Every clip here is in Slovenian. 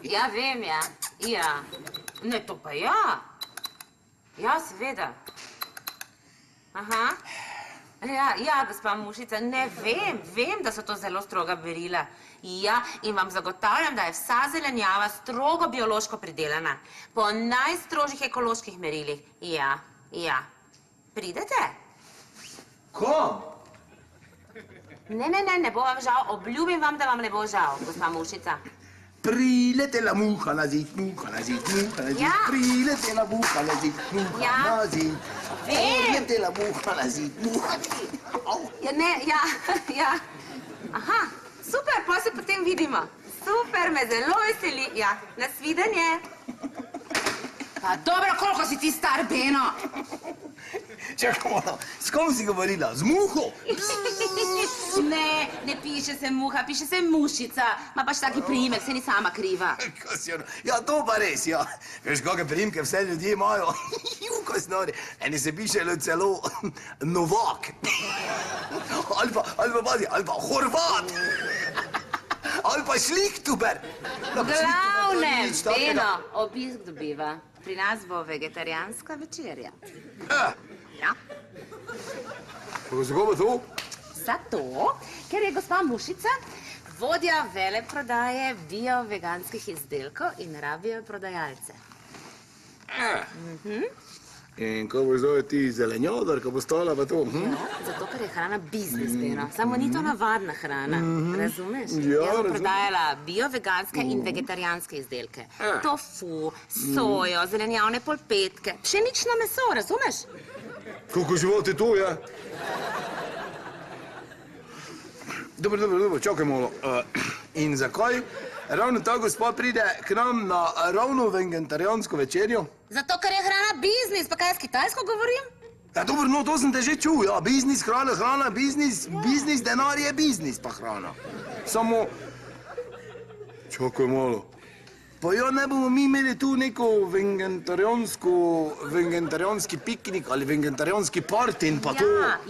Ja, vem, ja. Ja. Ne, to pa ja. Ja, seveda. Aha. Ja, gospa Mušica, ne vem, da so to zelo stroga merila. Ja, in vam zagotavljam, da je vsa zelenjava strogo biološko pridelana. Po najstrožjih ekoloških merilih. Ja. Pridete? Kom? Ne bo vam žal. Obljubim vam, da vam ne bo žal, gospa Mušica. Priletela muha na zid, muha na zid, muha na zid. Ja. Priletela muha na zid, muha Ja. na zid. Vem. Priletela muha na zid, muha na zid. Au. Ja. Aha, super, pa se potem vidimo. Super, me zelo veseli. Ja, nasvidenje. Pa dobro, koliko si ti star, Beno? Čakaj malo, s kom si govorila? Z muho? Ne piše se muha, piše se mušica. Ma pač taki priimek, se ni sama kriva. Ja, to pa res, ja. Veš, kakšne priimke vse ljudje imajo? Ko si nori. Eni se pišejo celo Novak. Ali pa Horvat. Ali pa Šlichtuber. Glavnem, Beno, obisk dobiva. Pri nas bo vegetarijanska večerja. Ja. Kako bo to? Zato, ker je gospa Mušica vodja veleprodaje bio-veganskih izdelkov in rabijo prodajalce. In ko boš zdaj ti zelenjodar, ko bo stala pa to? Zato, ker je hrana biznis, Beno. Samo ni to navadna hrana, razumeš? Ja, Jaz bom razumem. prodajala bio-veganske in vegetarijanske izdelke. Tofu, sojo, zelenjavne polpetke, pšenično meso, razumeš? Koliko život je to, ja? Dobro, čakaj malo. In zakaj ravno ta gospa pride k nam na ravno vegetarijansko večerjo? Zato, ker je hrana biznis, pa kaj jaz kitajsko govorim? Ja, dobro, no, to sem te že čul, ja. Biznis, hrana, biznis, biznis, denar je biznis, pa hrana. Samo... Čakaj malo. Pa ja, ne bomo mi imeli tu neko vegetarijanski piknik ali vegetarijanski party in pa to.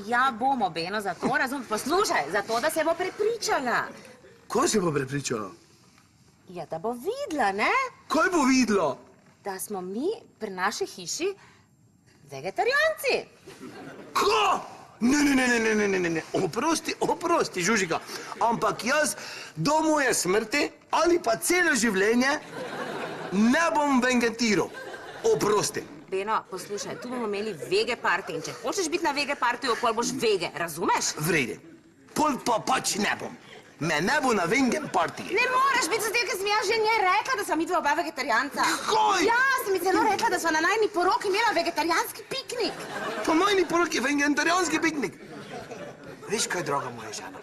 Ja, bomo, Beno, zato, razumem. Poslušaj, zato, da se bo prepričala. Kaj se bo prepričala? Ja, da bo videla, ne? Kaj bo videla? Da smo mi pri naši hiši vegetarijanci. Ko? Ne. Oprosti, Žužika. Ampak jaz do moje smrti ali pa celo življenje ne bom vegetiral. Oprosti. Beno, poslušaj, tu bomo imeli vege party in če hočeš biti na vege partyju, pol boš vege, razumeš? Vredi. Pol pa pač ne bom. Me ne bo na vegan party. Ne moreš biti zato, ker sem jaz že njej rekla, da sva mi dva oba vegetarijanca. Kaj? Ja, sem mi celo rekla, da sva na najni poroki imela vegetarijanski piknik. Po najni poroki vegetarijanski piknik. Veš kaj, draga moja žena?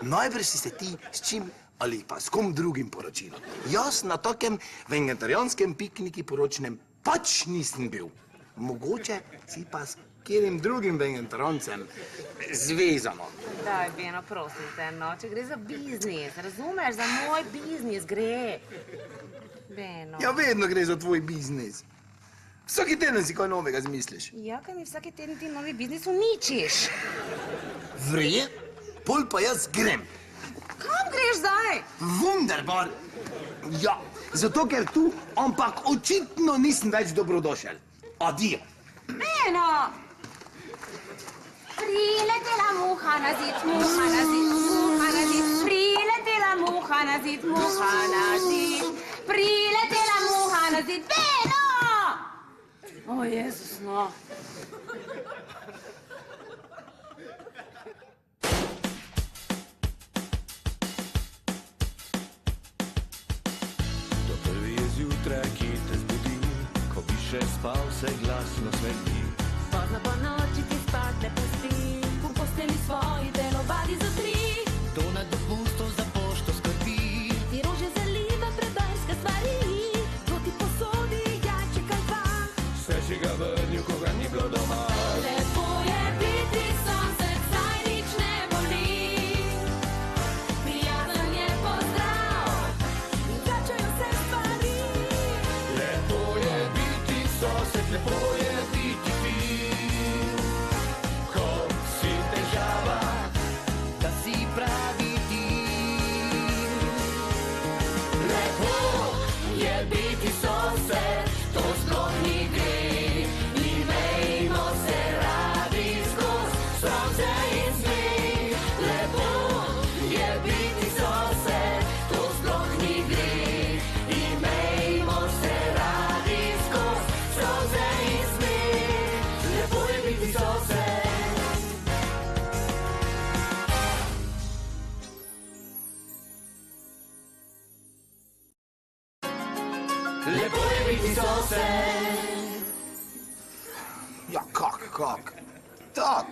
Najbrž si se ti s čim ali pa s kom drugim poročila. Jaz na takem vegetarijanskem pikniki poročnem pač nisem bil. Mogoče si pa s katerim drugim vegetarijancem zvezano. Daj, Beno, prosim te, no, če gre za biznis, razumeš, za moj biznis gre. Beno. Ja, vedno gre za tvoj biznis. Vsaki teden si kaj novega zmisliš. Ja, kaj mi vsaki teden ti novi biznis uničiš. Vre? Pol pa jaz grem. Kam greš zdaj? Wunderbar. Ja, zato ker tu, ampak očitno nisem več dobrodošel. Adijo. Beno! Priletela muha na zid, muha na zid, muha na zid. Priletela muha na zid, muha na zid. Priletela muha na zid. Beno! O, Jezus, no. To prvi je zjutraj, ki te zbudi, ko bi še spal, se glasno smeti. Pozno po noči ti spat ne pusti, v posteli svoji telovadi zotri. To na dopustu za pošto skrbi. Ti rože zaliva prebarske stvari, to ti posodi jajček ali dva. Sveži ga vrnil, ko ga ni bilo doma. Lepo je biti sosed, saj nič ne boli. Prijazen je pozdrav, in začajo se stvari. Lepo je biti sosed, lepo je biti fin. lepo je biti sosed. Ja, kak? Tak.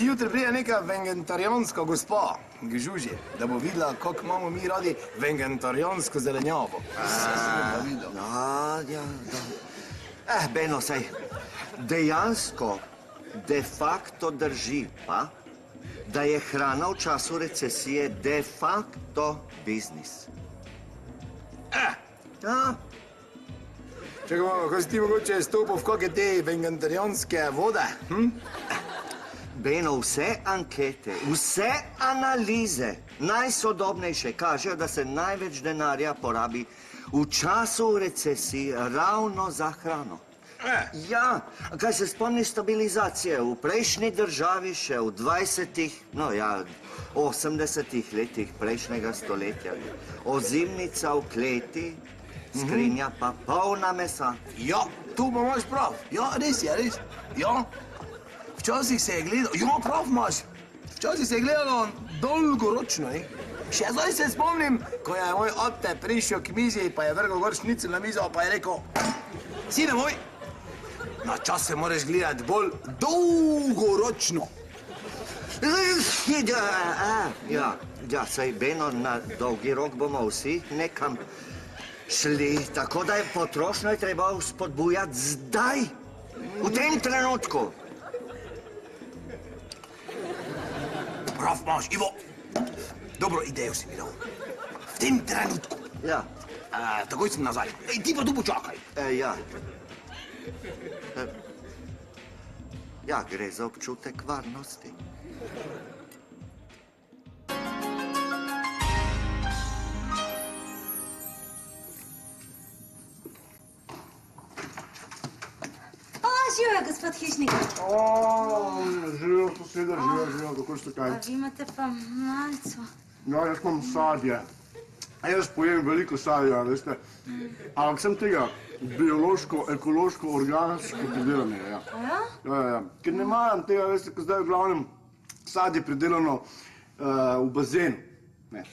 Jutri pride neka vegetarijanska gospa, Gžužje, da bo videla, kako imamo mi radi vegetarijansko zelenjavo. Beno, saj dejansko, de facto drži pa, da je hrana v času recesije de facto biznis. Ja, Čakaj malo, ko si ti mogoče stopil v kakšne te vegetarijanske vode? Beno, vse ankete, vse analize, najsodobnejše, kažejo, da se največ denarja porabi v času recesije ravno za hrano. Ja, kaj se spomni stabilizacije v prejšnji državi še v 80 letih prejšnjega stoletja. Ozimnica v kleti, skrinja pa polna mesa. Ja, tu pa imaš prav. Ja, res je, res. Ja, včasih se je gledalo, ja, prav imaš. Včasih se je gledalo dolgoročno, ne? Še zdaj se spomnim, ko je moj ate prišel k mizi, pa je vrgel gor šnicel na mizo, pa je rekel, sine moj, na čas se moraš gledati bolj dolgoročno. Ja, saj Beno, na dolgi rok bomo vsi nekam šli, tako da je potrošnjo treba spodbujati zdaj, v tem trenutku. Prav imaš, Ivo. Dobro idejo si mi dal. V tem trenutku. Ja. Takoj sem nazaj. Ej, ti pa tu počakaj. Ja. Ja, gre za občutek varnosti. Živijo, gospod hišnik. Živijo, soseda, živijo, kako ste kaj? Vi imate pa malco. Ja, jaz imam sadje. Jaz pojem veliko sadja, veste. Ampak sem tega biološko, ekološko, organsko pridelanega, ja. Ja. Ker ne maram tega, veste, ko zdaj v glavnem sadje pridelano v bazenu. Ne.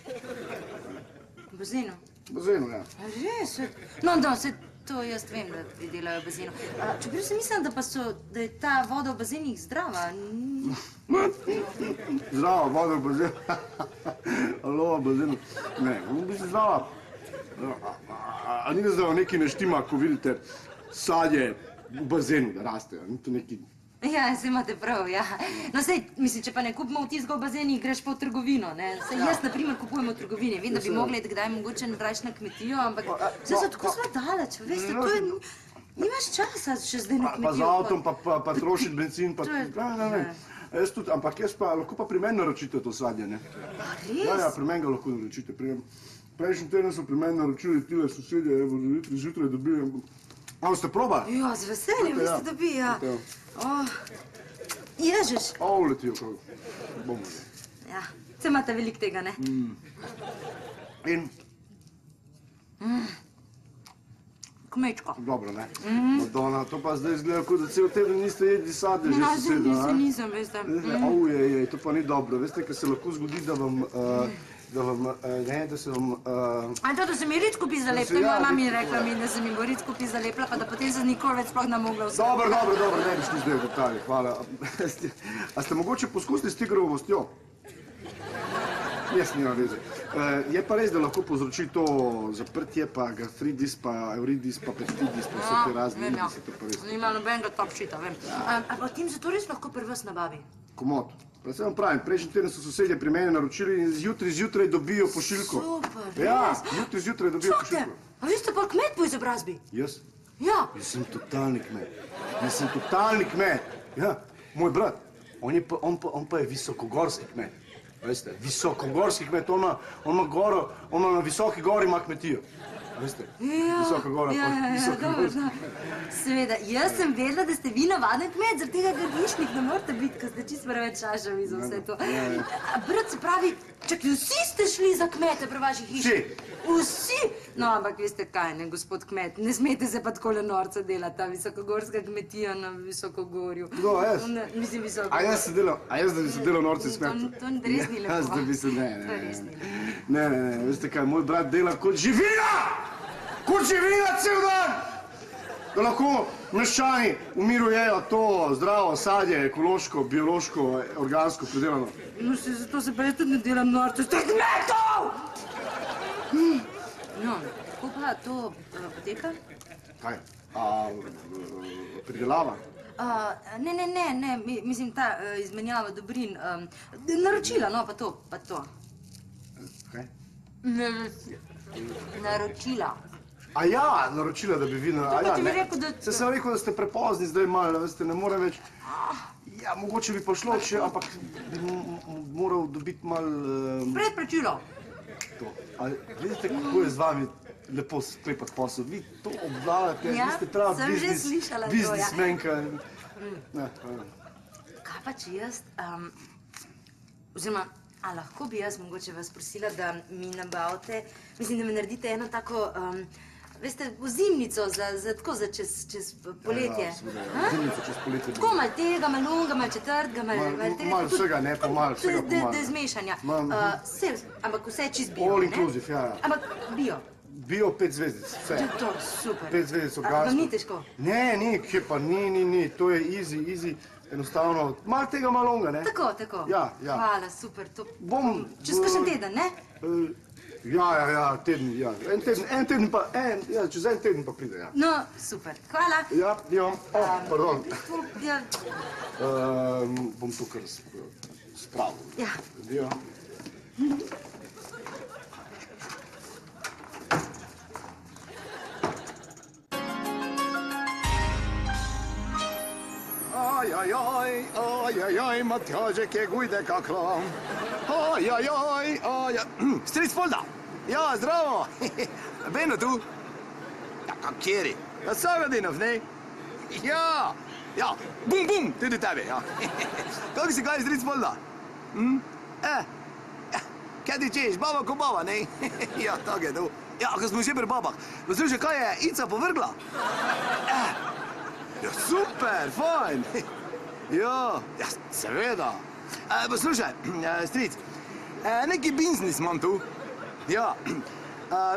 V bazenu? V bazenu, ja. Res? No, to jaz vem, da pridelajo v bazenu. Čeprav sem mislila, da je ta voda v bazenih zdrava. Zdrava voda v bazenu. Alo, v bazenu. Ne, v bistvu zdrava. A ni da zdravo nekaj ne štima, ko vidite sadje v bazenu, da rastejo. Ni to neki... Ja, se imate prav, ja. No, sej, mislim, če pa ne kupimo vtizga v bazenih, greš pa v trgovino, ne. Sej jaz, na primer, kupujem v trgovini. Vem, da bi mogli kdaj mogoče nadrajš na kmetijo, ampak zdaj so tako sva daleč, veste, to je... Nimaš časa še zdaj na kmetijo. Pa z avtom, pa trošiti benzin, pa... Ne. Jaz tudi, ampak jaz pa lahko pa pri meni naročite to sadje, ne. Res? Ja, pri meni ga lahko naročite. Prejšnji teden so pri meni naročili tile sosedje, evo, zjutraj dobijo. A, ste probali? Ja, z veseljem, vi ste dobi, ja. Ježiš. Letijo, kako bomo že. Ja, se imate veliko tega, ne? In? Kmečko. Dobro, ne? Madonna, to pa zdaj izgleda, kot da cel teden niste jedli sadje že soseda, a? Nisem, veste. To pa ni dobro. Veste, ker se lahko zgodi, da se vam... A to, da se mi ričko pi zalepila, moja mami je rekla mi, da se mi bo ričko pi zalepila, pa da potem se nikoli več sploh ne mogla vse. Dobro, ne bi šli zdaj v detalje, hvala. A ste mogoče poskusili s tigrovo mostjo? Jaz nima veze. Je pa res, da lahko povzroči to zaprtje, pa gastridis, pa euridis, pa peptidis, pa vse te razne idisi, to pa res. Nima nobenega top shita, vem. A potem se to res lahko pri vas nabavi? Komod. Pa se vam pravim, prejšnji teden so sosedje pri meni naročili in zjutraj dobijo pošiljko. Super, res? Ja, zjutraj dobijo pošiljko. Čakajte, a vi ste pa kmet po izobrazbi? Jaz? Ja. Jaz sem totalni kmet. Ja, moj brat, on pa je visokogorski kmet. Veste, visokogorski kmet, on ima goro, on na visoki gori ima kmetijo. Veste, visoka gora, visokogorski. Seveda, jaz sem vedela, da ste vi navaden kmet, zaradi tega, ker hišnik ne morate biti, ker ste čisto preveč šašavi za vse to. Brat, se pravi, čakaj, vsi ste šli za kmete pri vaših hiših? Vsi? No, ampak veste kaj, ne, gospod kmet, ne smete se pa takole norca delati, ta visokogorska kmetija na Visokogorju. No, jaz? Mislim, Visokogorju. A jaz da bi se delal norca s kmetom? To res ni lepo. Jaz da bi se, ne. Veste kaj, moj brat dela kot živina! Kurči vina cel dan! Da lahko meščani v miru jejo to zdravo sadje, ekološko, biološko, organsko pridelano. No, zato se pa jaz tudi ne delam norce s teh kmetov! No, kako pa to poteka? Kaj? Pridelava? Ne, mislim ta izmenjava dobrin, naročila, no, pa to. Kaj? Naročila. A ja, naročila, da bi vi Pa ti bi rekel, da... Se sem rekel, da ste prepozni zdaj malo, veste, ne morem več... Ja, mogoče bi pa šlo, ampak bi moral dobiti malo... Predplačilo. To. Ali vidite, kako je z vami lepo sklepati posel? Vi to obvladate, vi ste prava sem že slišala to, ja. biznismenka. Kaj pa če jaz, oziroma, a lahko bi jaz mogoče vas prosila, da mi nabavite, mislim, da mi naredite eno tako, veste, ozimnico za čez poletje. Zimnico čez poletje. Tako malo tega, malo onega, malo četrtega, malo tega. Malo vsega, ne, pa malo vsega, pa malo. Da zmešanja. Ampak vse je čist bio, All ne? inclusive, ja. Ampak bio. Bio 5 zvezdic, vse. To je to, super. 5 zvezdic organsko. Vam ni težko? Ne, kje pa, ni, to je easy, enostavno. Malo tega, malo onega, ne? Tako. Ja. Hvala, super, to Bom... čez kakšen teden, ne? Ja, teden, ja. En teden pa, čez en teden pa pride, ja. No, super, hvala. Ja, pardon. Ja, Bom to kar spravil. ja. Ja. Ajajaj, Matjažek je gujde kakla. Ajajaj. Stric Polda. Ja, zdravo. Beno tu. Ja, kakjeri. Ja, Sagadinov, ne? Ja, bum, tudi tebe, ja. Kako si kaj, Stric Polda? Kaj ti češ, baba ko baba, ne? Ja, tako je to. Ja, ko smo že pri babah. Poslušaj, kaj je Ica povrgla? Ja, super, fajn. Ja, seveda. Poslušaj, stric, neki biznis imam tu. Ja,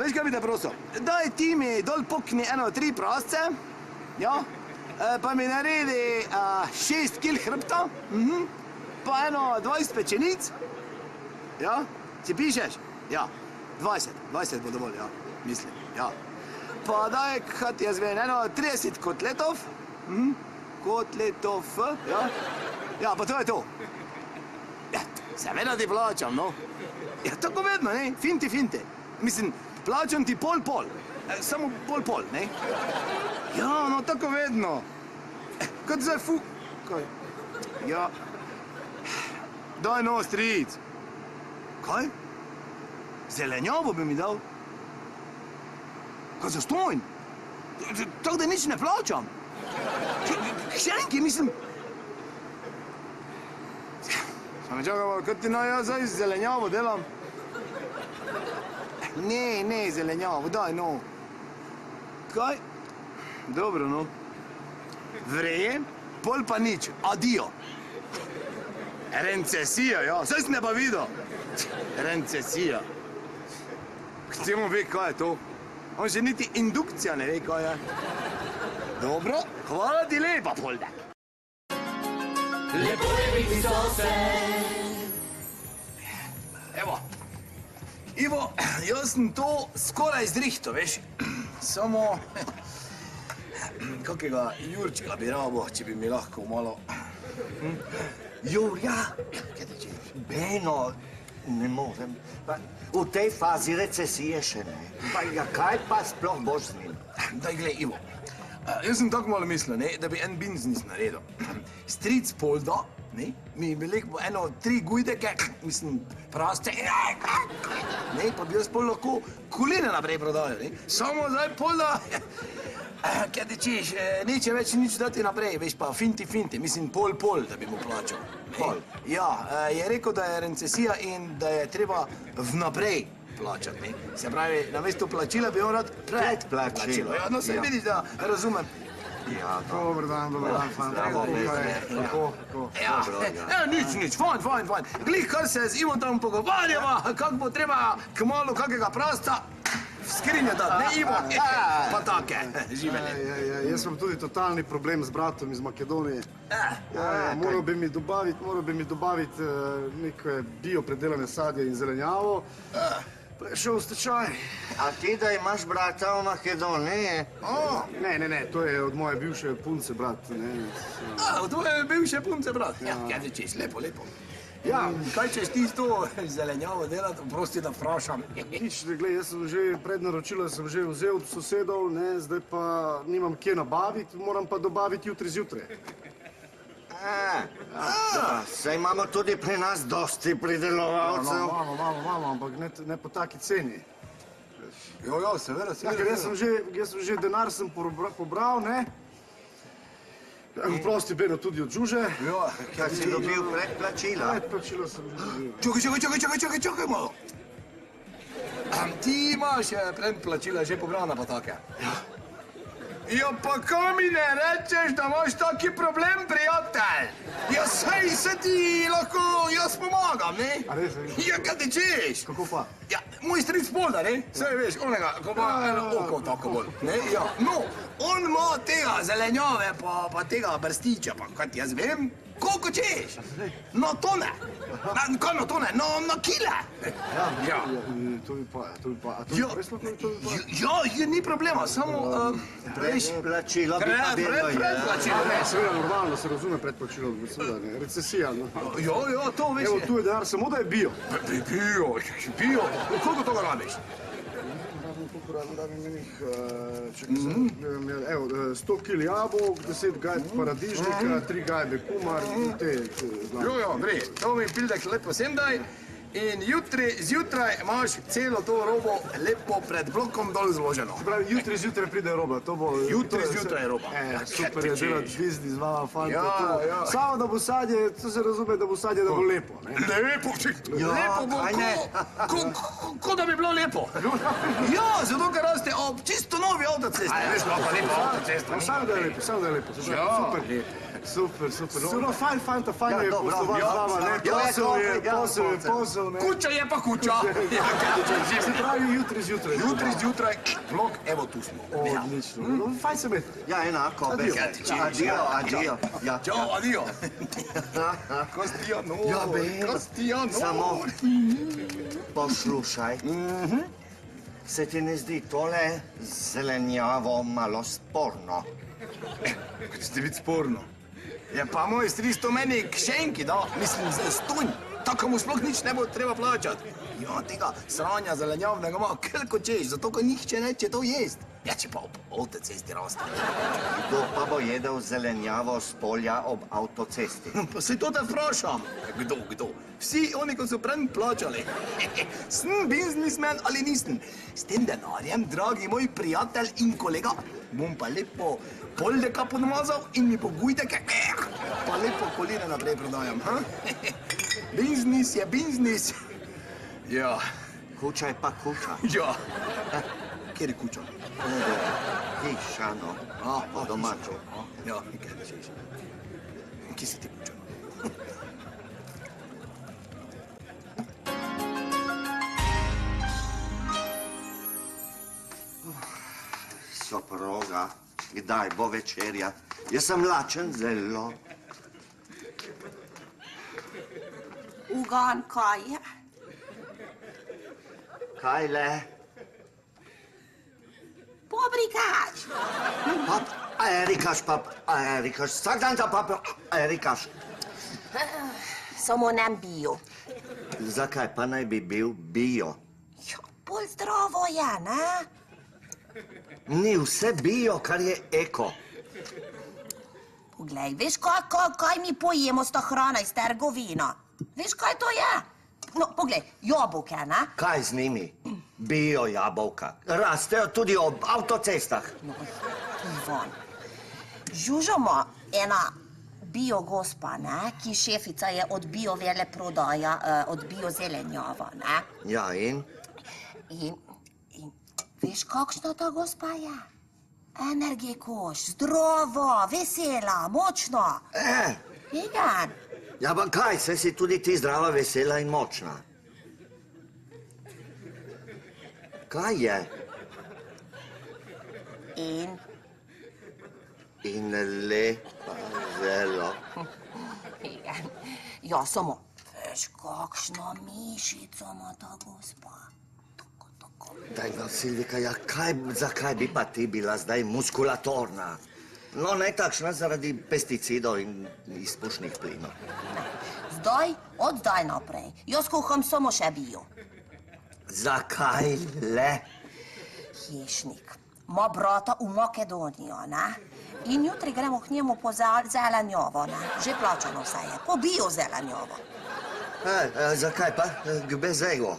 veš, kaj bi te prosil? Daj ti mi dol pokni 3 prasce, ja, pa mi naredi 6 kil hrbta, pa 20 pečenic, ja, si pišeš? Ja, 20 bo dovolj, ja, mislim, ja. Pa daj, kaj ti jaz vem, 30 kotletov, kotletov, ja? Ja, pa to je to. Ja, seveda ti plačam, no. Ja, tako vedno, ne, finti. Mislim, plačam ti pol, samo pol, ne. Ja, no, tako vedno. Kaj ti zdaj kaj? Ja. Daj no, stric. Kaj? Zelenjavo bi mi dal? Kaj zastojn? Tako da nič ne plačam. Kšenki, mislim... Samo čakaj, kaj ti naj jaz zdaj zelenjavo delam? Ne, zelenjavo, daj no. Kaj? Dobro, no. Vreje, pol pa nič, adijo. Recesija, ja, saj si ne pa videl. Recesija. Htimo ve, kaj je to. On že niti indukcija ne ve, kaj je. Dobro, hvala ti lepa, Polda. Lepo je biti sosed. Evo, Ivo, jaz sem to skoraj zrihto, veš. Samo, kakega Jurčka bi rabo, če bi mi lahko malo... Jurja, Beno, ne morem. V tej fazi recesije še ne. Pa ja, kaj pa sploh boš z njim? Daj, glej, Ivo, jaz sem tako malo mislil, ne, da bi en biznis naredil. Stric Polda, ne, mi bi lahko 3 gujdeke, mislim, praste, ne, pa bi jaz pol lahko koline naprej prodajal, ne. Samo zdaj Polda, kaj ti češ, neče več nič dati naprej, veš pa, finti, mislim, pol, da bi mu plačal. Pol? Ja, je rekel, da je recesija in da je treba vnaprej plačati, ne. Se pravi, namesto plačila bi on rad Predplačilo. Ja, no, se vidiš, da razumem. Ja, Dobar dan, fant. Kako? Ja, nič, fajn. Glih, kar se z Ivom tam pogovarjava, kako bo treba kmalu kakega prasta skrinjo dati, ne Ivo, pa take, živele. Jaz imam tudi totalni problem z bratom iz Makedonije. Moral bi mi dobaviti neke biopredelane sadje in zelenjavo. Pa je šel v stečaj. A ti da imaš brata v Makedoniji? Ne, to je od moje bivše punce, brat. Od tvoje bivše punce, brat? Ja, kaj češ, lepo. Ja, kaj češ ti s to zelenjavo delati, prosti da vprašam. Nič, glej, jaz sem že prednaročila, sem že vzel od sosedov, ne, zdaj pa nimam kje nabaviti, moram pa dobaviti jutri zjutraj. Saj imamo tudi pri nas dosti pridelovalcev. Imamo, ampak ne po taki ceni. Jo, seveda. Jaz sem že denar pobral, ne? Prosti bedo tudi od Žuže. Kaj si dobil predplačila? Predplačilo sem že dobil. Čakaj malo. Ti imaš predplačila že pobrana pa take? Ja, pa ko mi ne rečeš, da imaš taki problem, prijatelj? Ja, saj se ti lahko jaz pomagam, ne? A res? Ja, kaj ti češ? Kako pa? Ja, moj stric Polda, ne? Saj veš, onega, ko ima eno oko tako bolj, ne? Ja, no, on ima tega zelenjave pa tega brstiča, pa kaj ti jaz vem? Koliko češ? Na tone. Kaj na tone? Na kile. Ja. To bi pa, a to Ja. res lahko to bi pa? Ja, ni problema, samo Predplačilo bi pa bilo, predplačilo, Ne, seveda normalno se razume predplačilo, seveda ne, recesija, no. Jo, to veš. Evo, tu je denar, samo da je bio. Bio. Koliko toga rabiš? Evo, 100 kil jabolk, 10 gajb paradižnika, 3 gajbe kumar, te Jo, gre. To mi pildek lepo sem daj. In zjutraj imaš celo to robo lepo pred blokom dol zloženo. Pravi, jutri zjutraj pride roba, to bo... Jutri zjutraj je roba. Super je delati biznis z vama, fanta. Ja. Samo da bo sadje, to se razume, da bo sadje, da bo lepo, ne? Lepo bo, kaj ne? ko da bi bilo lepo. Ja, zato ker raste ob čisto novi avtocesti. Veš, pa lepo avtocesta. Samo da je lepo, Super. No, fajn, fanta, fajn je dobro, poslovati z vama, ne? Posel je posel, ne? Kuća je pa kuća. Se pravi, jutri zjutraj. Jutri zjutraj, blok, evo tu smo. Odlično. No, fajn se imeti. Ja, enako. Adio. Adio. Ja. Ćao, adio. Cristiano. Ja, Cristiano. Samo poslušaj. Se ti ne zdi tole zelenjavo malo sporno? Ste biti sporno. Ja, pa moj stric to meni kšenki, da, mislim, za stonj. Tako mu sploh nič ne bo treba plačati. Ja, tega sranja zelenjavnega ima koliko češ, zato ko nihče neče to jest. Ja, če pa ob avtocesti raste. Kdo pa bo jedel zelenjavo s polja ob avtocesti? Pa se to te vprašam. Kdo? Vsi oni, ko so prej plačali. Sem biznismen ali nisem. S tem denarjem, dragi moj prijatelj in kolega, bom pa lepo poldeka podmazal in mi pogujte, pa lepo koline naprej prodajam. Biznis je biznis. Ja. Kuća je pa kuća. Ja. Kjer je kuća? Hiša, no. Po domačo. Ja, kaj da češ? Kje si ti kuća? Soproga, kdaj bo večerja? Jaz sem lačen zelo. Ugan, kaj je? Kaj le? Pobrikač. A Erikaš, vsak dan ta Erikaš. Samo nem bio. Zakaj pa naj bi bil bio? Ja, bolj zdravo je, ne? Ni vse bio, kar je eko. Poglej, veš, kaj mi pojemo s to hrana iz trgovina? Veš, kaj to je? No, poglej, jabolke, ne? Kaj z njimi? Bio jabolka. Rastejo tudi ob avtocestah. No, Ivan, Žužo ima ena bio gospa, ne? Ki šefica je od bio veleprodaja, od bio zelenjava, ne? Ja, in? In veš, kakšna ta gospa je? Energikoš, zdrava, vesela, močna. Igen. Ja, pa kaj, saj si tudi ti zdrava, vesela in močna. Kaj je? In lepa zelo. Ja, samo, veš, kakšno mišico ima ta gospa. Tako. Daj no, Silvika, ja, zakaj bi pa ti bila zdaj muskulatorna? No, ne takšna zaradi pesticidov in izpušnih plinov. Od zdaj naprej, jaz kuham samo še bio. Zakaj le? Hišnik ima brata v Makedonijo, ne? In jutri gremo k njemu po zelenjovo, ne? Že plačano vse je, po bio zelenjovo. Zakaj pa? K bezegu?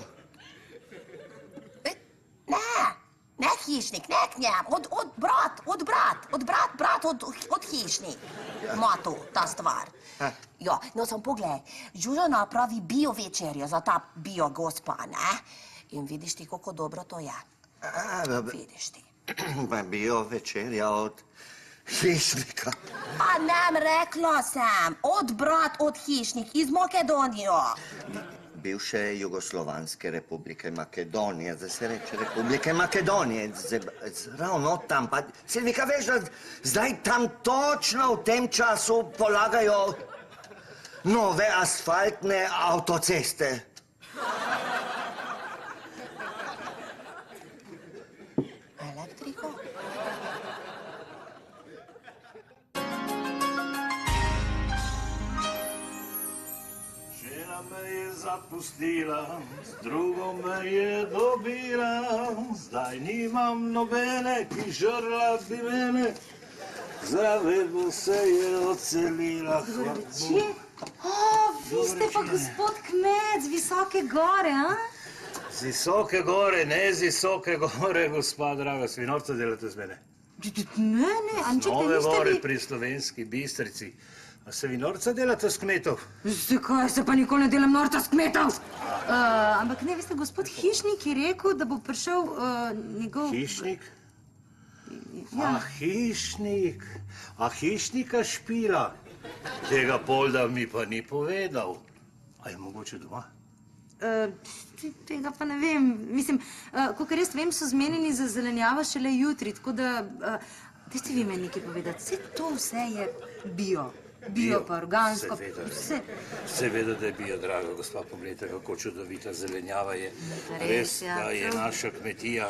Ne hišnik, ne k njemu, od hišnik. Ima tu ta stvar. Ja, no sam poglej, Žužo napravi bio večerjo za ta bio gospa, ne? In vidiš ti, kako dobro to je. Vidiš ti. Bio večerja od hišnika. Pa nem rekla sem, od hišnik iz Makedonijo. Bivše Jugoslovanske republike Makedonije, zdaj se reče Republike Makedonije, ravno tam pa... Silvika, veš, da zdaj tam točno v tem času polagajo nove asfaltne avtoceste. Elektriko? Žena me je zapustila, z drugo me je dobila, zdaj nimam nobene, ki žrla bi mene, zavedno se je odselila. Vi ste pa gospod kmet z Visoke gore, a? Z Visoke gore, ne z Visoke gore, gospa draga, s vinorca delate z mene. Ne, Anček, Nove niste gore vi... pri Slovenski Bistrici. A se vi norca delate s kmetov? Zakaj se pa nikoli ne delam norca s kmetov? Ampak ne, veste, gospod Hišnik je rekel, da bo prišel njegov... Hišnik? Ja. Hišnik. A hišnika špila. Tega Polda mi pa ni povedal. A je mogoče doma? Tega pa ne vem. Mislim, kakor jaz vem, so zmenjeni za zelenjavo šele jutri, tako da... Dajte vi meni nekaj povedati, vse je bio. Bio pa organsko. Seveda, da je bio, draga gospa. Poglejte, kako čudovita zelenjava je. Res, da je naša kmetija.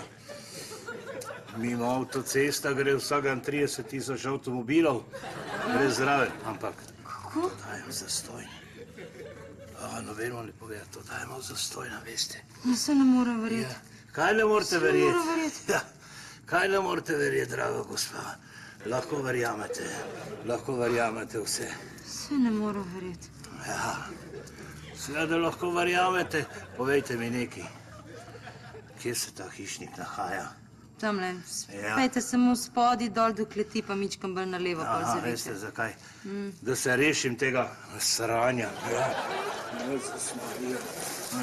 Mimo avtocesta gre vsak dan 30.000 avtomobilov. Gre zraven, ampak... Kako? To dajemo zastojno. Nobeno ne pove, to dajemo zastojno, veste. Se ne morem verjeti. Kaj ne morete Se ne verjeti? morem verjeti. Ja, kaj ne morete verjeti, draga gospa? Lahko verjamete vse. Se ne morem verjeti. Ja, seveda lahko verjamete. Povejte mi nekaj. Kje se ta hišnik nahaja? Tamle, Ja. pejte samo spodi dol do kleti, pa mičkam bolj na levo, pa Aha, zavite. veste zakaj? Da se rešim tega sranja. Ja.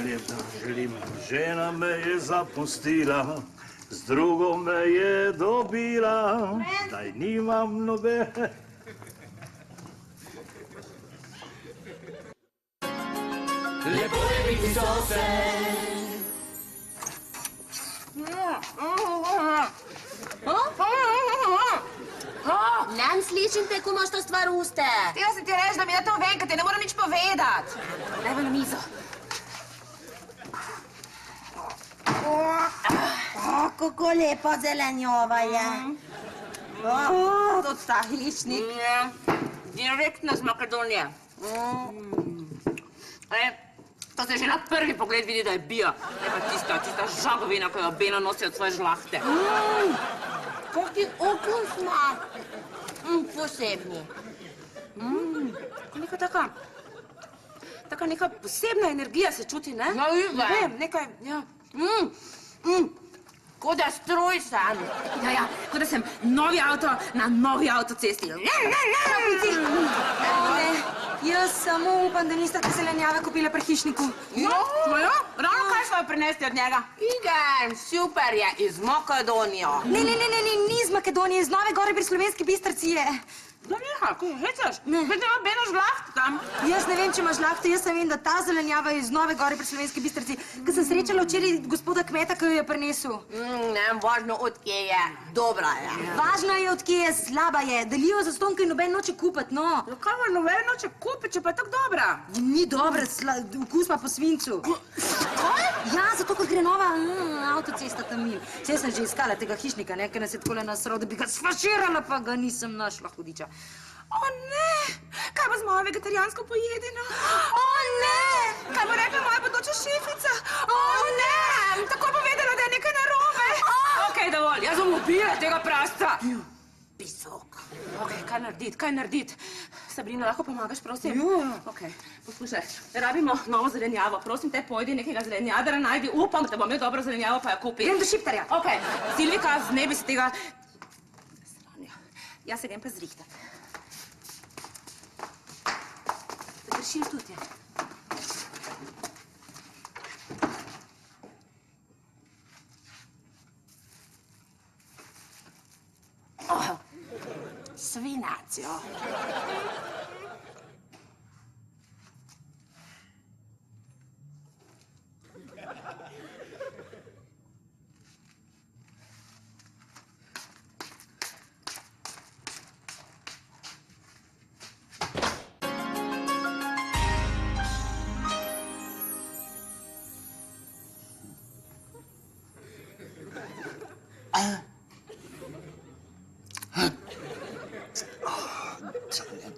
Lep dan želim. Žena me je zapustila, z drugo me je dobila, zdaj nimam nobene. Lepo je biti sosed. Nem slišim te, ko imaš to stvar v uste. Htela sem ti reči, da mi na to vem, ker ti ne moram nič povedati. Daj na mizo. Kako lepa zelenjova je. To ta hišnik. Direktno z Makedonije. To se že na prvi pogled vidi, da je bio. Ne pa tista žagovina, ko jo Beno nosi od svoje žlahte. Kakšen okus ima. Posebni. Neka taka neka posebna energija se čuti, ne? Ja, Ne vem, nekaj, ja. Ko da stroj sam. Ja, kot da sem novi avto na novi avtocesti. Jaz samo upam, da niste te zelenjave kupile pri hišniku. Ja, ravno kaj smo jo prinesli od njega? Igen, super je, iz Makedonijo. Ne, ni iz Makedonije, iz Nove Gore pri Slovenski Bistrici je. Da neha, ko hecaš. Ne. Vedno ima Beno žlaht tam. Jaz ne vem, če imaš lahko, jaz sem vem, da ta zelenjava je iz Nove Gore pri Slovenski Bistrici, ki sem srečala včeraj gospoda kmeta, ki jo je prinesel. Ne, važno odkje je. Dobra je. Važno je, od kje je, slaba je. Delijo za stonke in noben noče kupiti, no. No, kaj ima noben noče kupiti, če pa je tako dobra? Ni dobra, okus pa po svincu. Ja, zato, ker gre nova avtocesta tam mimo. Saj sem že iskala tega hišnika, ne, ker nas je takole nasral, da bi ga sfaširala, pa ga nisem našla, hudiča. O ne, kaj bo z mojo vegetarijansko pojedino? O ne, kaj bo rekla moja bodoča šefica? O ne, tako bo vedela, da je nekaj narobe. Okej, dovolj, jaz bom ubila tega prasta. Pisok. Okej, kaj narediti? Sabrina, lahko pomagaš, prosim? Ja. Okej, poslušaj, rabimo novo zelenjavo. Prosim te, pojdi nekega zelenjadara, najdi, upam, da bo imel dobro zelenjavo, pa jo kupi. Grem do šiptarja. Okej, Silvika, znebi se tega... Jaz se grem pa zrihtat. Zagrešil tudi, ja. Svinac, jo.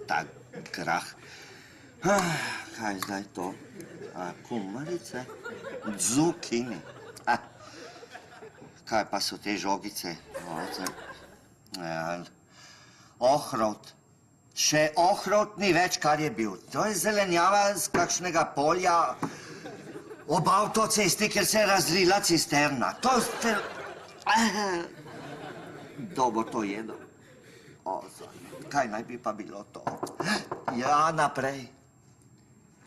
Tak grah. Kaj zdaj to? Kumarice? Zukini. Kaj pa so te žogice? Ohrot. Še ohrot ni več, kar je bil. To je zelenjava z kakšnega polja ob avtocesti, ker se je razlila cisterna. To ste... Kdo bo to jedel? Kaj naj bi pa bilo to? Ja, naprej.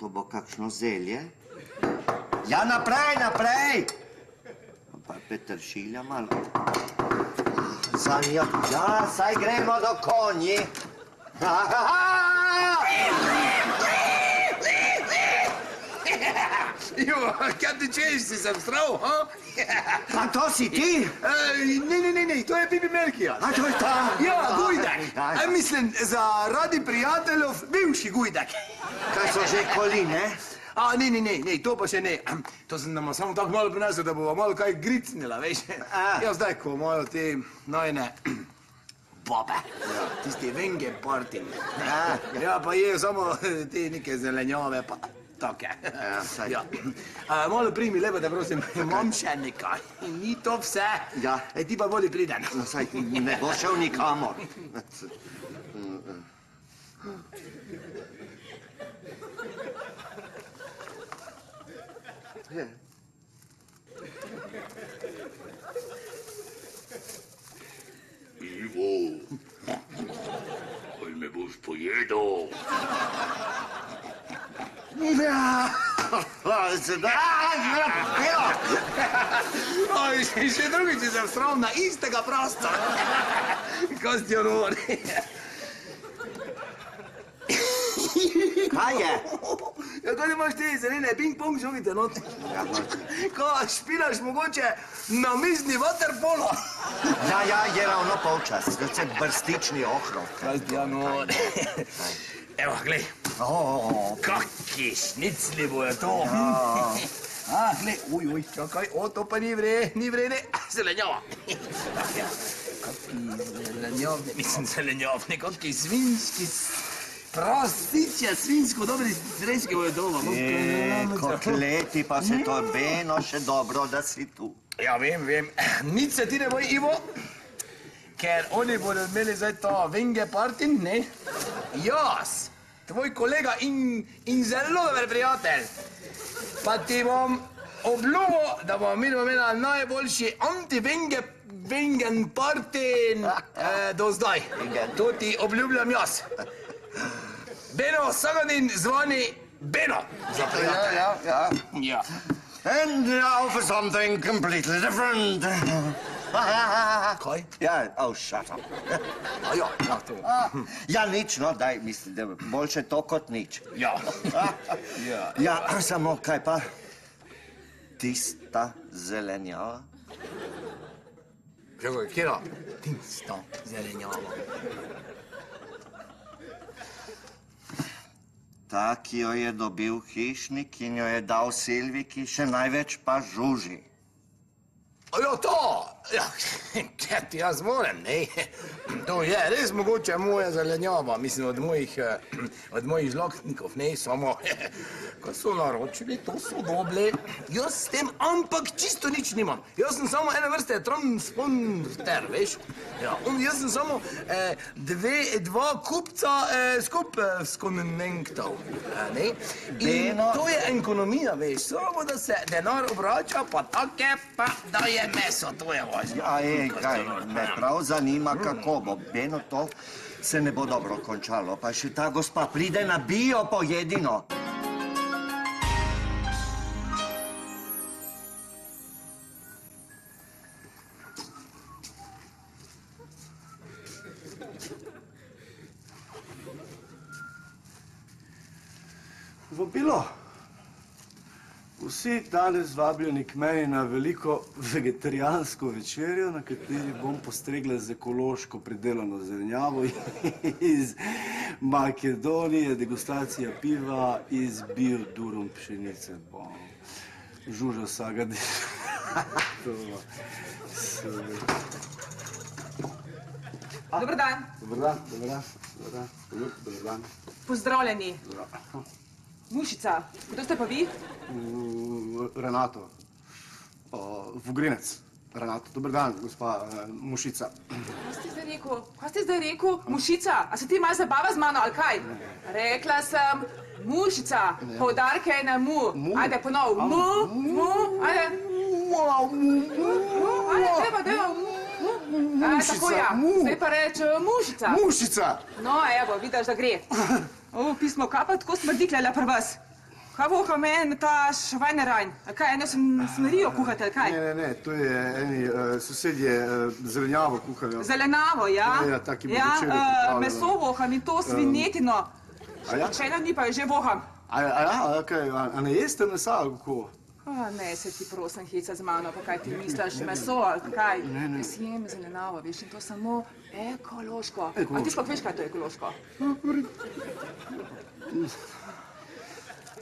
To bo kakšno zelje? Ja, naprej! Pa peteršilja malo. Zanjo, ja, saj gremo do konji. Jo, kaj ti češ, si sem strav, ha? Pa to si ti? Ne, to je Bibi Melkija. A to je ta? Ja, Gujdek. Mislim, zaradi prijateljev bivši Gujdek. Kaj so že koline? Ne, to pa še ne. To sem nam samo tako malo prinesel, da bova malo kaj gricnila, veš. Ja, zdaj, ko imajo te najne bobe, tisti venge partine. Ja, pa je samo te neke zelenjave, pa take. Ja. Malo primi, lepo te prosim, imam še nekaj. Ni to vse. Ja. Ti pa bodi priden. Saj ne bo šel nikamor. Ivo, kaj me boš pojedel? Še drugič sem strav na istega prosta. Ko si jo nori. Kaj je? Ja, kaj imaš te zelene ping-pong žogice not? Ko špinaš mogoče na mizni waterpolo? Ja, je ravno polčas. Zdaj se brstični ohrov. Kaj si jo nori? Evo, glej. Kaki šnicli bojo to. Glej, čakaj, to pa ni vrede. Zelenjava. Kaki zelenjavne, mislim zelenjavne, kaki svinjski. Prosticija svinjsko, dobri zreške bojo doma. Kotleti pa se to Beno še dobro, da si tu. Ja, vem. Nič se ti ne boj, Ivo, ker oni bodo imeli zdaj to venge partin, ne? Jaz, tvoj kolega in zelo dober prijatelj, pa ti bom obljubil, da bomo imela najboljši anti-vengen partin do zdaj. To ti obljubljam jaz. Beno Saganin zvani Beno. Za prijatelj. Ja. And now for something completely different. Kaj? Ja, oh, shut up. A ja, ja, to. Ja, nič, no, daj, mislim, da boljše to kot nič. Ja. Ja, samo kaj pa? Tista zelenjava? Čakaj, kjera? Tista zelenjava. Ta, ki jo je dobil hišnik in jo je dal Silviki, še največ pa Žuži. A ja, to! Ja, kaj ti jaz morem, ne? To je res mogoče moja zelenjava, mislim, od mojih žlahtnikov, ne, samo, ko so naročili, to so dobili. Jaz s tem, ampak čisto nič nimam. Jaz sem samo ene vrste transponder, veš? Ja, jaz sem samo dva kupca skupaj skonenktov, ne? In Beno. to je ekonomija, veš, samo da se denar obrača, pa take, pa da je meso, to je važno. Ja, kaj, me prav zanima, kako bo. Beno, to se ne bo dobro končalo, pa še ta gospa pride na bio pojedino. Vabilo. Vsi danes vabljeni k meni na veliko vegetarijansko večerjo, na kateri bom postregla z ekološko pridelano zelenjavo iz Makedonije, degustacija piva iz biodurum pšenice. Žuža saga. Dobar dan. Dobar dan, dobar dan, dobar dan, dobar dan. Pozdravljeni. Mušica, kdo ste pa vi? Renato. Vugrinec. Renato, dober dan, gospa Mušica. Kaj ste zdaj rekel? Mušica, a se ti malo zabava z mano, ali kaj? Rekla sem Mušica, poudarke je na mu. Ajde, ponov. Ajde. Ajde, deva. Tako ja, zdaj pa reč Mušica. Mušica! No, evo, vidiš, da gre. Pismo, kaj pa tako smrdikljala pri vas? Kaj voha meni ta švajnerajn? Kaj, eno smerijo kuhate, ali kaj? Ne, to je eni sosedje zelenjavo kuhajo. Zelenavo, ja? Ja, taki bo večerjo pripravljeno. Meso voham in to svinjetino. A ja? Čena ni pa, že voham. A ne jeste mesa, ali kako? Ne, se ti prosim heca z mano, pa kaj ti misliš, meso, ali kaj? Ne. Jaz jem zelenavo, veš, in to samo ekološko. A ti sploh veš, kaj je to ekološko?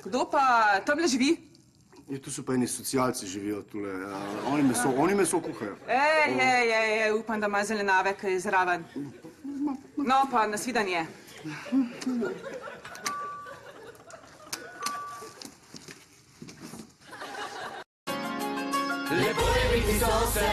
Kdo pa tamle živi? Tu so pa eni socialci živijo tule. Oni meso kuhajo. Upam, da ima zelenave, kaj je zraven. No, pa nasvidenje. Lepo je biti sosed.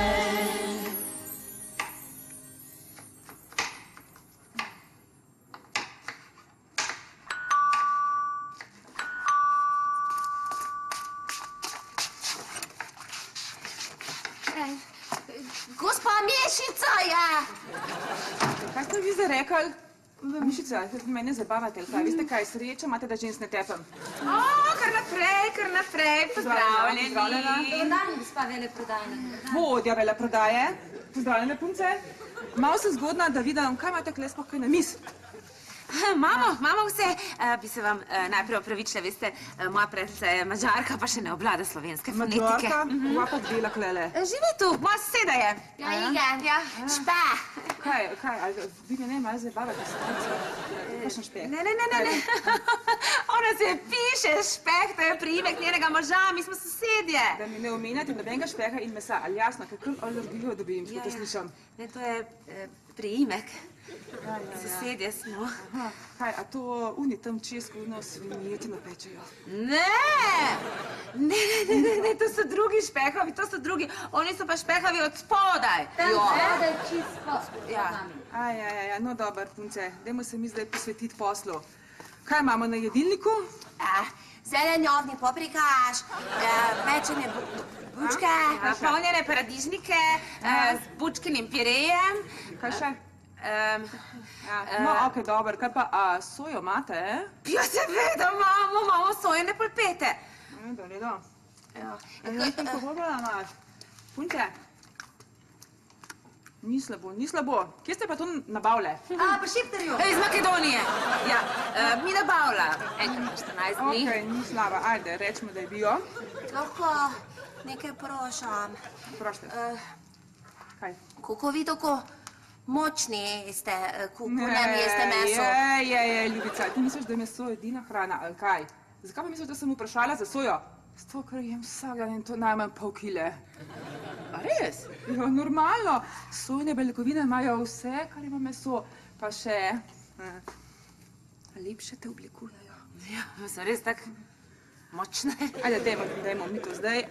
Gospa Mišica je! Kaj ste vi zdaj rekli? Mišica, mene zabavate, ali kaj? Veste kaj, srečo imate, da žensk ne tepem. Kar naprej, pozdravljeni. Pozdravljena. Dobar dan, gospa veleprodajna. Vodja veleprodaje. Pozdravljene, punce. Malo sem zgodna, da vidim, kaj imate tukaj sploh kaj na mis. Imamo vse. Bi se vam najprej opravičila, veste, moja prijateljica je Mađarka, pa še ne obvlada slovenske fonetike. Mađarka? Kva pa dela klele? Živi tu, moja soseda je. Ja, Iga, ja, špe. Kaj, ali vi me ne malo zabavate situacijo? Kakšen špeh? Ne. Ona se piše špeh, to je priimek njenega moža, mi smo sosedje. Da mi ne omenjate nobenega špeha in mesa, ali jasno, kakor alergijo dobim, ko to slišam. Ne, to je priimek. Sosedje smo. Kaj, a to oni tam česko svinjetino pečejo? Ne, to so drugi špehovi, to so drugi. Oni so pa špehovi od spodaj. Tam spodaj čisto Ja. Ja, no dober, punce, dajmo se mi zdaj posvetiti poslu. Kaj imamo na jedilniku? Zelenjavni paprikaš, pečene bučke. Napolnjene paradižnike z bučkinim pirejem. Kaj še? No, okej, dober, kaj pa, sojo imate, Ja, seveda imamo sojene polpete. Redo. Kaj pa alkohola imaš? Punce? Ni slabo, ni slabo. Kje ste pa to nabavile? Pa Šipterju. Iz Makedonije. Ja, mi nabavlja. Enkrat na 14 dni. Okej, ni slaba. Ajde, rečemo, da je bio. Lahko nekaj prošam. Prošite. Kaj? Kako vi tako močni ste, kulem jeste meso? Je, ljubica, ti misliš, da je meso edina hrana, ali kaj? Zakaj pa misliš, da sem vprašala za sojo? Zato, ker jem vsak dan in to najmanj pol kile. A res? Ja, normalno. Sojne beljakovine imajo vse, kar ima meso, pa še lepše te oblikujejo. Ja, so res tako močne. Ajde, dajmo mi to zdaj.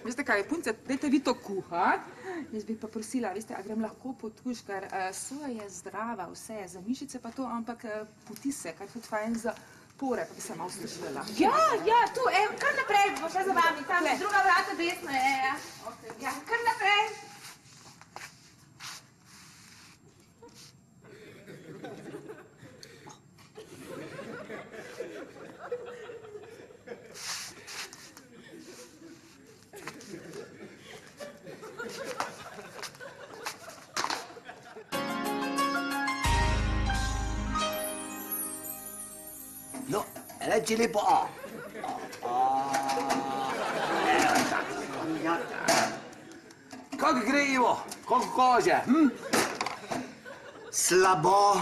Veste kaj, punce, dajte vi to kuhati. Jaz bi pa prosila, veste, a grem lahko po tuš, ker soja je zdrava, vse je za mišice pa to, ampak poti se, kar tudi fajn za pore, pa bi se malo slušala. Ja, tu, kar naprej, bo šla za vami, tam je druga vrata desno, ja. Ja, kar naprej. No, reči lepo A. Kako gre, Ivo? Kako kaže? Slabo.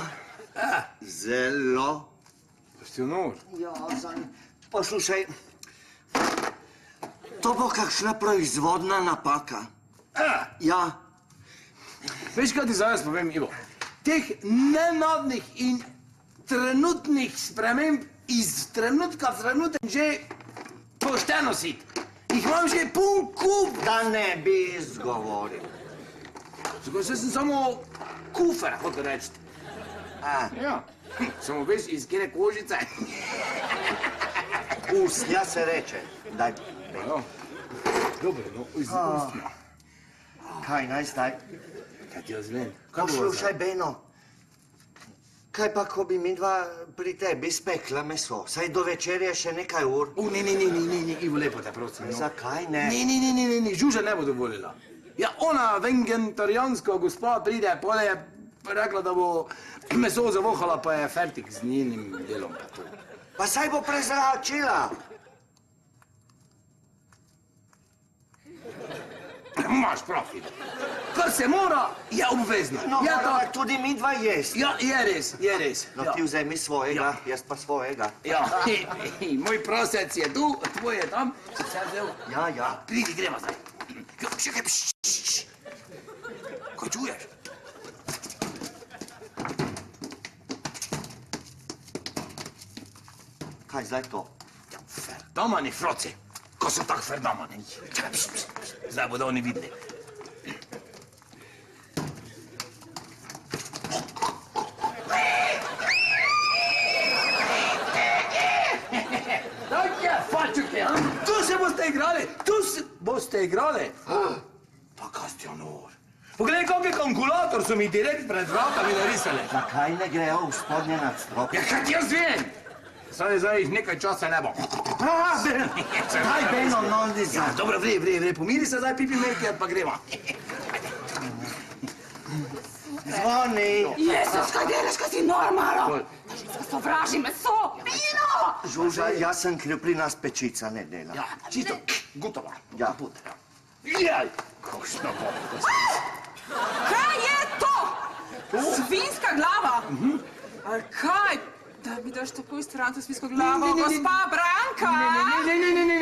Zelo. Si nor. Ja, poslušaj, to bo kakšna proizvodna napaka. Ja. Veš, kaj ti zaraz povem, Ivo? Teh nenadnih in trenutnih sprememb iz trenutka v trenutek že pošteno si. Jih imam že pun kup. Da ne bi izgovoril. Zakaj sem samo kufer, hotel reči. Ja, samo veš, iz kjere kožice. Usnja se reče. Daj. Dobro, no, iz ustja. Kaj naj zdaj? Kaj ti jaz vem? Poslušaj, Beno. Kaj pa, ko bi midva pri tebi spekla meso? Saj do večerje še nekaj ur. Ne, Ivo, lepo te prosim. Zakaj ne? Ne, Žuža ne bo dovolila. Ja, ona vegetarijanska gospa pride, pole je rekla, da bo meso zavohala, pa je fertik z njenim delom pa to. Pa saj bo prezračila. Imaš prav, Ivo. Kar se mora, je obvezno. No, ja, morava tudi midva jest. Ja, je res. No, ti vzemi svojega, jaz pa svojega. Ja, moj prosec je tu, tvoj je tam. Si vse vzel? Ja. Pridi, gremo zdaj. Čakaj, Kaj čuješ? Kaj zdaj to? Ja, ferdamani, froci. Ko so tak ferdamani. Čakaj, zdaj bodo oni videli. Tu se boste igrali, Pa Kastjanor. Poglej, kakšen kalkulator so mi direkt pred vratami narisali. Zakaj ne grejo v spodnje nadstropje? Ja, kaj ti jaz vem? Zdaj jih nekaj časa ne bo. Kaj, Beno, no, ni za. Ja, dobro, vrej, pomiri se zdaj, pipi melke, pa greva. Zvoni. Jezus, kaj delaš, kaj si normalno? Ženska sovraži meso, vino! Žuža, jaz sem kriv, pri nas pečica ne dela. Ja, čisto, gotova. Ja. Jaj, kakšna bo. Kaj je to? Svinjska glava? Ali kaj? Da mi daš takoj stran to svinjsko glavo, gospa Branka?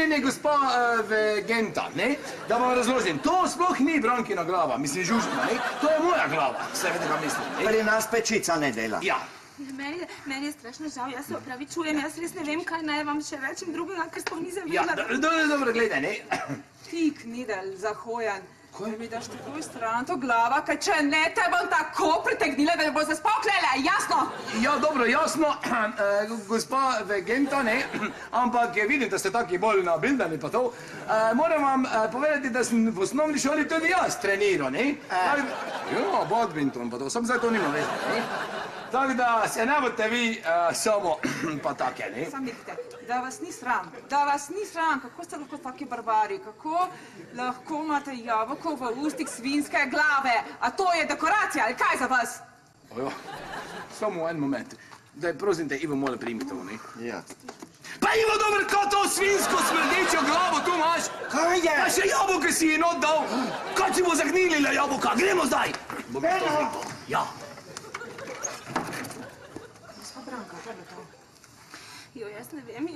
Ne, gospa Vegenta, ne? Da vam razložim, to sploh ni Brankina glava, mislim Žužina, ne? To je moja glava, vse vede, kaj mislim, ne? Pri nas pečica ne dela. Ja. Meni je strašno žal, jaz se opravičujem, jaz res ne vem, kaj naj vam še rečem drugega, ker sploh nisem Ja, vedela. dobro, gledaj, ne? Ti knidel, zahojan. Da mi daš takoj stran to glava, kaj če ne te bom tako pritegnila, da me bo zaspal klele, jasno? Ja, dobro, jasno, gospa Vegenta, ne? Ampak vidim, da ste taki bolj nabildani pa to. Moram vam povedati, da sem v osnovni šoli tudi jaz treniral, ne? Ja, badminton pa to, sam zdaj to nima veze, ne? Tako da se ne boste vi samo pa take, ne? Sam vidite, da vas ni sram, kako ste lahko taki barbari, kako lahko imate jabolko v ustih svinjske glave, a to je dekoracija, ali kaj za vas? Ojo, samo en moment. Daj, prosim te, Ivo, mole primi to, ne? Ja. Pa Ivo, dobro, kaj to svinjsko smrdečo glavo tu imaš? Kaj je? Pa še jabolke si ji not dal. Kaj si bo zagnilila jabolka? Gremo zdaj. Bom jaz to zrihtal. Ja. Gospa Branka, kaj je to? Joj, jaz ne vem,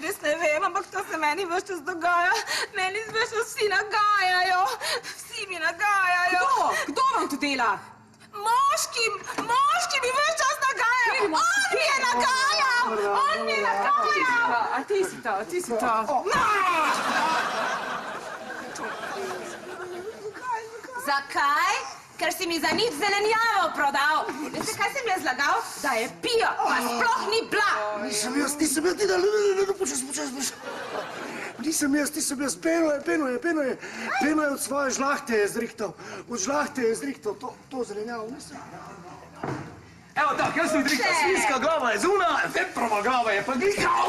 res ne vem, ampak to se meni ves čas dogaja. Meni ves čas vsi nagajajo. Vsi mi nagajajo. Kdo vam to dela? Moški mi ves čas nagajajo. On mi je nagajal. A ti si to. Zakaj? Ker si mi za nič zelenjavo prodal. Veste, kaj sem jaz lagal? Da je bio, pa sploh ni bila. Nisem jaz, ti da, počas. Nisem jaz, peno je od svoje žlahte je zrihtal. Od žlahte je zrihtal, to zelenjavo nisem. Evo tako, jaz sem zrihtal, svinjska glava je zuna, veprova glava je pa glikal.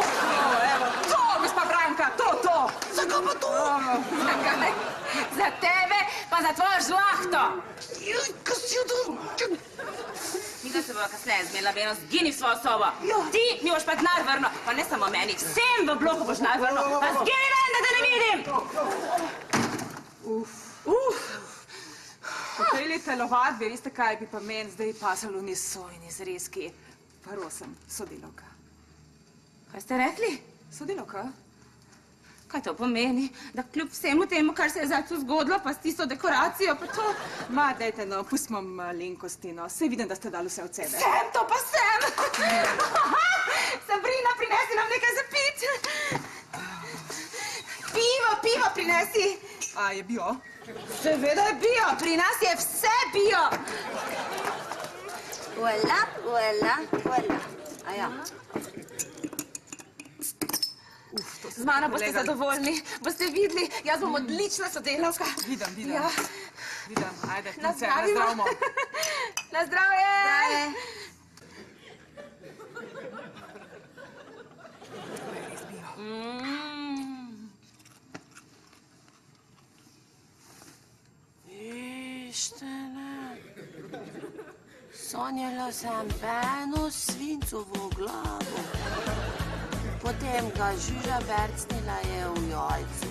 Evo, to, gospa Branka, to. Zakaj pa to? Zakaj? Za tebe, pa za tvojo žlahto. Kaj si jo to? Mislim, se bova kasneje zmenila, Veno, zgini v svojo sobo. Ti mi boš pa denar vrnil, pa ne samo meni, vsem v bloku boš denar vrnil. Pa zgini ven, da te ne vidim! Po tej telovadbi, veste kaj bi pa meni zdaj pasalo ni sojni zrezki. Prosim, sodelavka. Kaj ste rekli? Sodelavka? Kaj to pomeni? Da kljub vsemu temu, kar se je zdaj tu zgodilo, pa s tisto dekoracijo, pa to... Ma, dajte, no, pustimo malenkosti, no. Saj vidim, da ste dali vse od sebe. Sem, to pa sem! Sabrina, prinesi nam nekaj za pit. Pivo prinesi. A, je bio? Seveda je bio, pri nas je vse bio. Voilà. Aja. Z mano boste zadovoljni, boste videli, jaz bom odlična sodelavka. Vidim. Ja. Vidim, ajde, punce, Nazdravimo. nazdravimo. Na zdravje! Vištene, sanjala sem eno svincovo glavo. Potem ga Žuža bercnila je v jajcu.